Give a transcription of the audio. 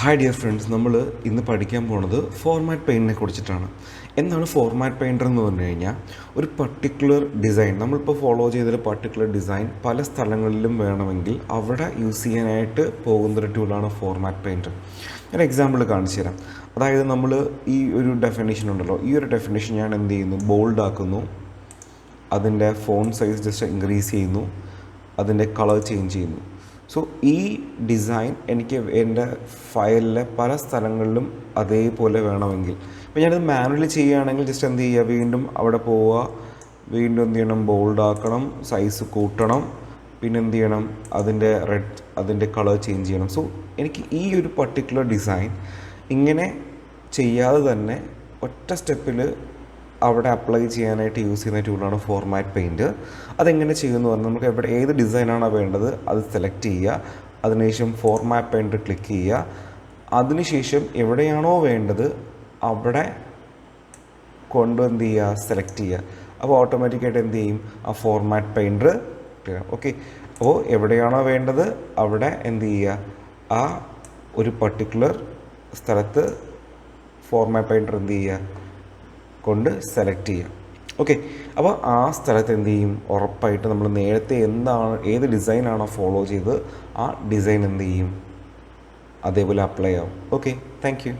Hi dear friends, നമ്മൾ ഇന്ന് പഠിക്കാൻ പോണത് ഫോർമാറ്റ് പെയിൻറ്റിനെ കുറിച്ചിട്ടാണ്. എന്താണ് ഫോർമാറ്റ് പെയിൻറ്റർ എന്ന് പറഞ്ഞു കഴിഞ്ഞാൽ, ഒരു പർട്ടിക്കുലർ ഡിസൈൻ നമ്മളിപ്പോൾ ഫോളോ ചെയ്തൊരു പർട്ടിക്കുലർ ഡിസൈൻ പല സ്ഥലങ്ങളിലും വേണമെങ്കിൽ അവിടെ യൂസ് ചെയ്യാനായിട്ട് പോകുന്നൊരു ടൂളാണ് ഫോർമാറ്റ് പെയിൻറ്റർ. ഞാൻ എക്സാമ്പിൾ കാണിച്ചു തരാം. അതായത് നമ്മൾ ഈ ഒരു ഡെഫിനേഷൻ ഉണ്ടല്ലോ, ഈ ഒരു ഡെഫിനേഷൻ ഞാൻ എന്ത് ചെയ്യുന്നു, ബോൾഡ് ആക്കുന്നു, അതിൻ്റെ ഫോണ്ട് സൈസ് ജസ്റ്റ് ഇൻക്രീസ് ചെയ്യുന്നു, അതിൻ്റെ കളർ ചേഞ്ച് ചെയ്യുന്നു. സോ ഈ ഡിസൈൻ എനിക്ക് എൻ്റെ ഫയലിലെ പല സ്ഥലങ്ങളിലും അതേപോലെ വേണമെങ്കിൽ, ഇപ്പോൾ ഞാനത് മാനുവലി ചെയ്യുകയാണെങ്കിൽ ജസ്റ്റ് എന്ത് ചെയ്യുക, വീണ്ടും അവിടെ പോവുക, വീണ്ടും എന്ത് ചെയ്യണം, ബോൾഡ് ആക്കണം, സൈസ് കൂട്ടണം, പിന്നെ എന്ത് ചെയ്യണം, അതിൻ്റെ കളർ ചേഞ്ച് ചെയ്യണം. സോ എനിക്ക് ഈ ഒരു പർട്ടിക്കുലർ ഡിസൈൻ ഇങ്ങനെ ചെയ്യാതെ തന്നെ ഒറ്റ സ്റ്റെപ്പിൽ അവിടെ അപ്ലൈ ചെയ്യാനായിട്ട് യൂസ് ചെയ്യുന്ന ടൂളാണ് ഫോർമാറ്റ് പെയിൻറ്റ്. അതെങ്ങനെ ചെയ്യുമെന്ന് പറഞ്ഞാൽ, നമുക്ക് ഏത് ഡിസൈനാണോ വേണ്ടത് അത് സെലക്ട് ചെയ്യുക, അതിനുശേഷം ഫോർമാറ്റ് പെയിൻറ്റ് ക്ലിക്ക് ചെയ്യുക, അതിനുശേഷം എവിടെയാണോ വേണ്ടത് അവിടെ എന്ത് ചെയ്യുക, സെലക്ട് ചെയ്യുക. അപ്പോൾ ഓട്ടോമാറ്റിക്കായിട്ട് എന്ത് ചെയ്യും, ആ ഫോർമാറ്റ് പെയിൻറ്റ് ഓക്കെ. അപ്പോൾ എവിടെയാണോ വേണ്ടത് അവിടെ എന്ത് ചെയ്യുക, ആ ഒരു പർട്ടിക്കുലർ സ്ഥലത്ത് ഫോർമാറ്റ് പെയിൻറ്റർ എന്ത് ചെയ്യുക, കൊണ്ട് സെലക്ട് ചെയ്യാം. ഓക്കെ. അപ്പോൾ ആ സ്ഥലത്ത് എന്ത് ചെയ്യും, ഉറപ്പായിട്ട് നമ്മൾ നേരത്തെ ഏത് ഡിസൈനാണോ ഫോളോ ചെയ്ത് ആ ഡിസൈൻ എന്ത് ചെയ്യും, അതേപോലെ അപ്ലൈ ആവും. Okay, thank you.